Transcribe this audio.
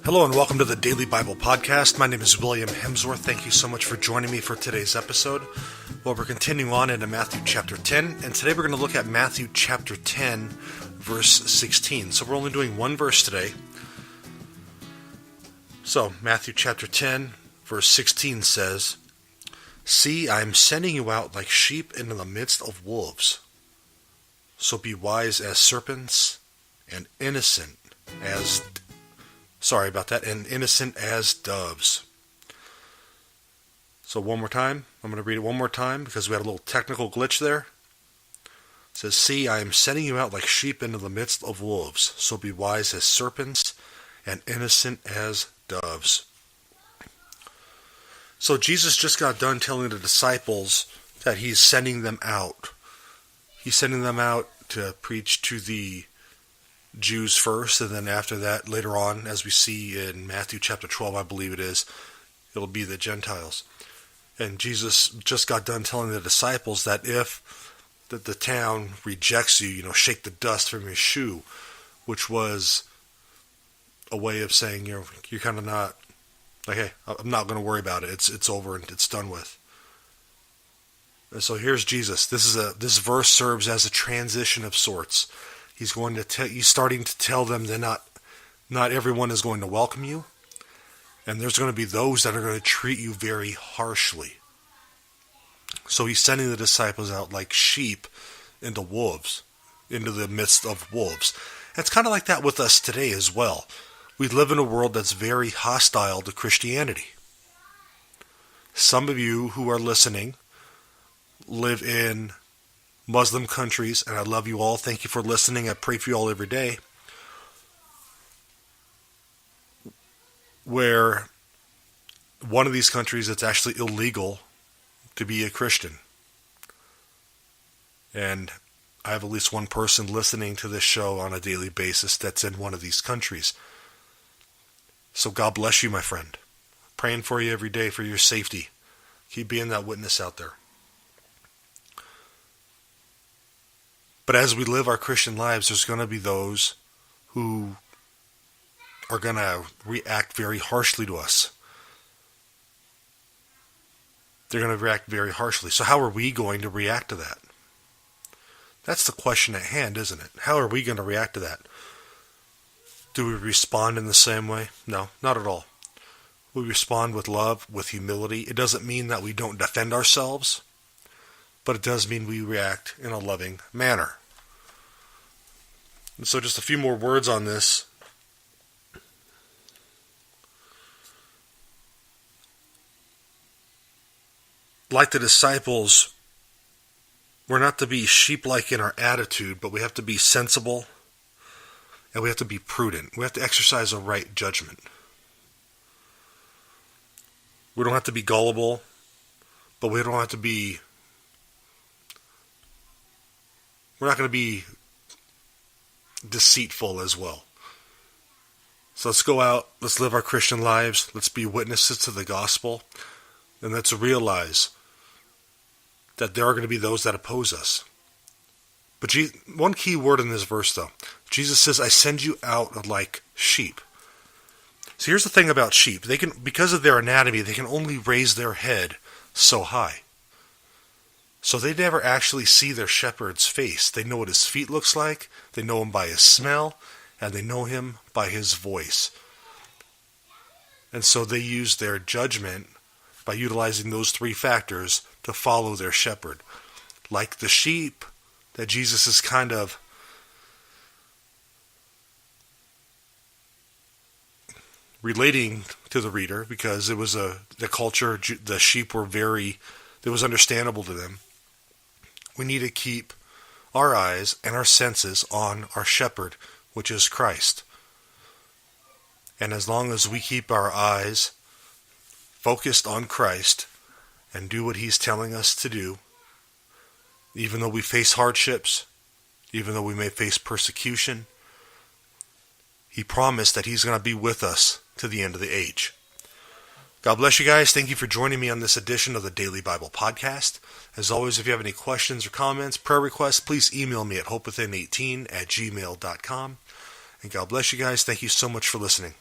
Hello and welcome to the Daily Bible Podcast. My name is William Hemsworth. Thank you so much for joining me for today's episode. Well, we're continuing on into Matthew chapter 10, and today we're going to look at Matthew chapter 10, verse 16. So we're only doing one verse today. So, Matthew chapter 10, verse 16 says, "See, I am sending you out like sheep into the midst of wolves. So be wise as serpents and innocent as doves." So one more time. I'm going to read it one more time because we had a little technical glitch there. It says, "See, I am sending you out like sheep into the midst of wolves. So be wise as serpents and innocent as doves." So Jesus just got done telling the disciples that he's sending them out. He's sending them out to preach to the Jews first, and then after that, later on, as we see in Matthew chapter 12, I believe it is, it'll be the Gentiles. And Jesus just got done telling the disciples that if the town rejects you, shake the dust from your shoe, which was a way of saying, you're kind of not, like, hey, I'm not going to worry about it. It's over and it's done with. And so here's Jesus. This verse serves as a transition of sorts. He's starting to tell them that not everyone is going to welcome you, and there's going to be those that are going to treat you very harshly. So he's sending the disciples out like sheep into the midst of wolves. It's kind of like that with us today as well. We live in a world that's very hostile to Christianity. Some of you who are listening live in Muslim countries, and I love you all. Thank you for listening. I pray for you all every day. Where one of these countries, it's actually illegal to be a Christian. And I have at least one person listening to this show on a daily basis that's in one of these countries. So God bless you, my friend. Praying for you every day for your safety. Keep being that witness out there. But as we live our Christian lives, there's going to be those who are going to react very harshly to us. They're going to react very harshly. So how are we going to react to that? That's the question at hand, isn't it? How are we going to react to that? Do we respond in the same way? No, not at all. We respond with love, with humility. It doesn't mean that we don't defend ourselves, but it does mean we react in a loving manner. And so just a few more words on this. Like the disciples, we're not to be sheep-like in our attitude, but we have to be sensible and we have to be prudent. We have to exercise a right judgment. We don't have to be gullible, but we don't have to be... We're not going to be deceitful as well. So let's go out, let's live our Christian lives, let's be witnesses to the gospel, and let's realize that there are going to be those that oppose us. But one key word in this verse, though, Jesus says, "I send you out like sheep." So here's the thing about sheep. They can, because of their anatomy, they can only raise their head so high. So they never actually see their shepherd's face. They know what his feet looks like, they know him by his smell, and they know him by his voice. And so they use their judgment by utilizing those three factors to follow their shepherd. Like the sheep that Jesus is kind of relating to the reader, because it was the culture, the sheep were it was understandable to them. We need to keep our eyes and our senses on our shepherd, which is Christ. And as long as we keep our eyes focused on Christ and do what he's telling us to do, even though we face hardships, even though we may face persecution, he promised that he's going to be with us to the end of the age. God bless you guys. Thank you for joining me on this edition of the Daily Bible Podcast. As always, if you have any questions or comments, prayer requests, please email me at hopewithin18@gmail.com. And God bless you guys. Thank you so much for listening.